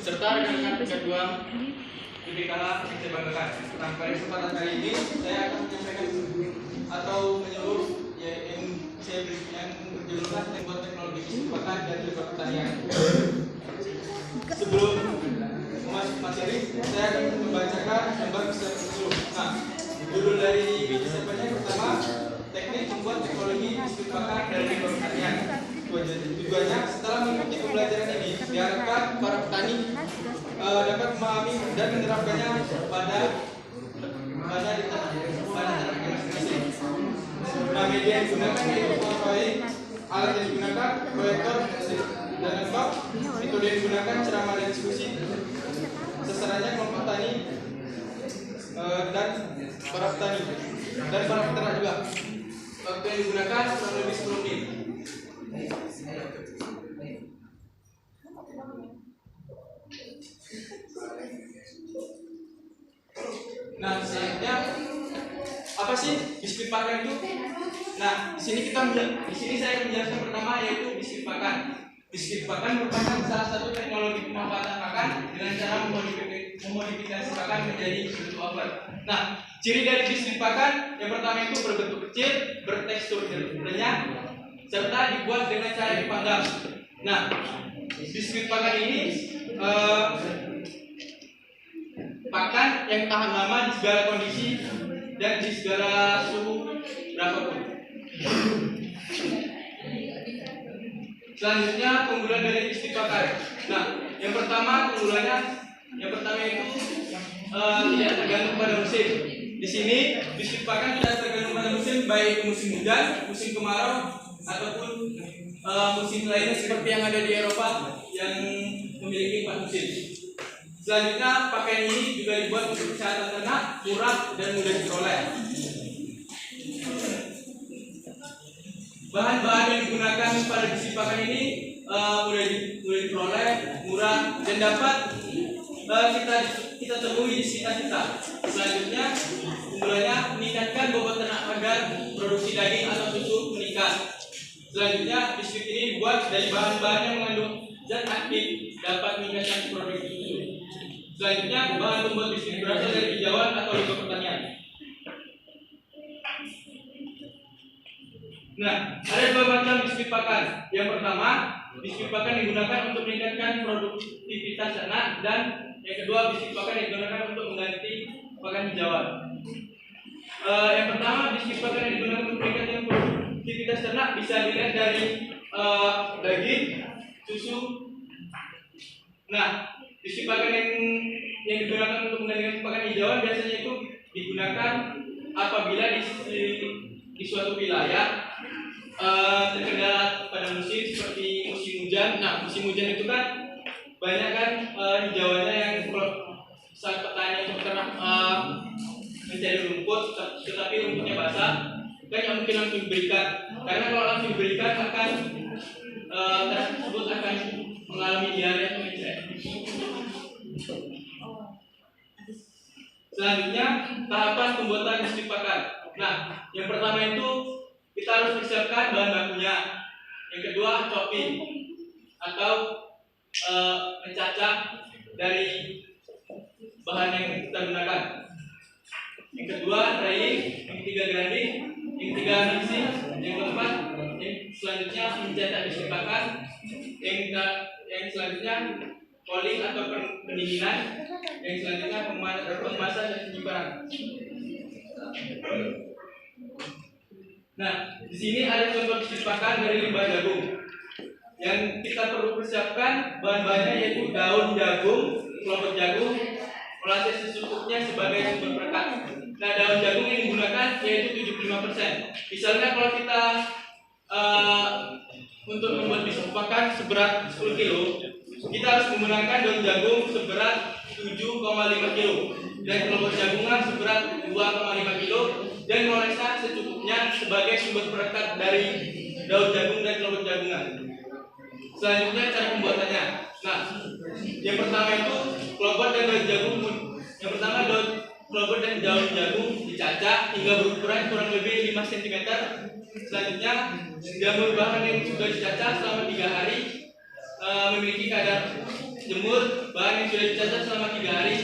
serta rekan-rekan kedua BPKH yang saya banggakan. Nah, pada kesempatan kali ini saya akan menyampaikan atau menyuruh yang saya berikan berjudulkan membuat teknologi kesempatan dan juga pertanian. Sebelum masuk materi, saya akan membacakan gambar secara keseluruhan. Nah, judul dari video saya pertama, teknik membuat teknologi kesempatan dan juga pertanian. Tujuannya setelah mengikuti pembelajaran ini diharapkan para petani dapat memahami dan menerapkannya pada tanahnya masing-masing. Nah, media yang digunakan yaitu PowerPoint, alat yang digunakan proyektor dan laptop, metode yang digunakan ceramah dan diskusi, sasarannya kelompok tani dan para petani dan para peternak juga. Waktu yang digunakan kurang lebih 10 menit. Nah, selanjutnya apa sih biskuit pakan itu? Nah, di sini saya menjelaskan pertama yaitu biskuit pakan. Biskuit pakan merupakan salah satu teknologi pemanfaatan pakan dengan cara memodifikasi pakan menjadi bentuk wafer. Nah, ciri dari biskuit pakan yang pertama itu berbentuk kecil, bertekstur renyah, serta dibuat dengan cara dipanggang. Nah, biskuit pakan ini pakan yang tahan lama di segala kondisi dan di segala suhu berapapun. Selanjutnya keunggulan dari biskuit pakan. Nah, yang pertama keunggulannya, yang pertama itu tidak tergantung pada musim. Di sini biskuit pakan tidak tergantung pada musim, baik musim hujan, musim kemarau, ataupun musim lainnya seperti yang ada di Eropa yang memiliki 4 musim. Selanjutnya pakaian ini juga dibuat untuk kesehatan ternak, murah dan mudah diperoleh. Bahan-bahan yang digunakan pada biskuit pakan ini mudah diperoleh, murah dan dapat kita temui di sekitar kita. Selanjutnya keunggulannya meningkatkan bobot ternak agar produksi daging atau susu meningkat. Selanjutnya biskuit ini dibuat dari bahan-bahan yang mengandung zat aktif dapat meningkatkan produksi susu. Selanjutnya bahan pembuat biskuit berasal dari hijauan atau limbah pertanian. Nah, ada 2 macam biskuit pakan. Yang pertama, biskuit pakan digunakan untuk meningkatkan produktivitas ternak, dan yang kedua, biskuit pakan digunakan untuk mengganti pakan hijauan. Yang pertama, biskuit pakan yang digunakan untuk meningkatkan produktivitas ternak bisa dilihat dari daging, susu. Nah, biskuit pakan yang digunakan untuk menggantikan pakan hijauan biasanya itu digunakan apabila di suatu wilayah terkendala pada musim seperti musim hujan. Nah, musim hujan itu kan banyak kan hijauannya yang saat petani atau peternak mencari rumput, tetapi rumputnya basah, kan yang mungkin langsung diberikan. Karena kalau langsung diberikan akan tersebut akan mengalami diare atau mencret. Selanjutnya tahapan pembuatan biskuit pakan. Nah, yang pertama itu kita harus persiapkan bahan bakunya. Yang kedua chopping atau mencacah dari bahan yang kita gunakan. Yang kedua drying, yang ketiga grinding, yang ketiga mixing, yang keempat selanjutnya mencetak biskuit pakan, yang selanjutnya cooling atau pendinginan, yang selanjutnya pengemasan dan penyimpanan. Nah, di sini ada contoh biskuit pakan dari limbah jagung. Yang kita perlu persiapkan bahan-bahannya yaitu daun jagung, kelompok jagung, molasses secukupnya sebagai sumber perekat. Nah, daun jagung yang digunakan yaitu 75%. Misalnya kalau kita untuk membuat biskuit pakan seberat 10 kg, kita harus menggunakan daun jagung seberat 7,5 kg dan kelompok jagungan seberat 2,5 kg dan molasses secukupnya sebagai sumber perekat dari daun jagung dan kelompok jagungan. Selanjutnya cara pembuatannya. Nah, yang pertama itu kelompok dan daun jagung. Yang pertama kelompok dan daun jagung dicacah hingga berukuran kurang lebih 5 cm. Selanjutnya jamur bahan yang sudah dicacah selama 3 hari memiliki kadar jemur bahan yang sudah dicacat selama 3 hari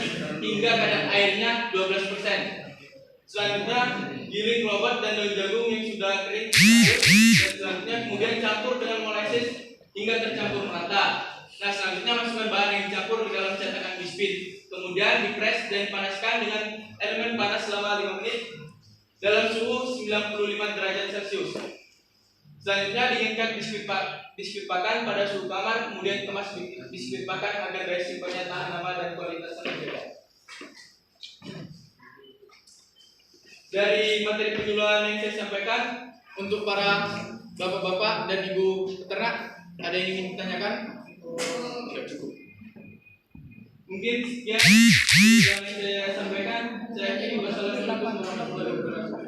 hingga kadar airnya 12%. Selanjutnya, giling kelobak dan daun jagung yang sudah kering dan selanjutnya kemudian campur dengan molasses hingga tercampur merata. Nah, selanjutnya masukkan bahan yang dicampur ke dalam cetakan biskuit. Kemudian dipres dan panaskan dengan elemen panas selama 5 menit dalam suhu 95 derajat Celcius. Selanjutnya dinginkan biskuit pakan pada suhu kamar, kemudian kemas biskuit pakan agar resikonya tahan lama dan kualitasnya terjaga. Dari materi penyuluhan yang saya sampaikan, untuk para bapak-bapak dan ibu peternak, ada yang ingin ditanyakan? Sudah cukup. Mungkin sekian yang saya sampaikan. Saya yakin wassalamualaikum warahmatullahi wabarakatuh.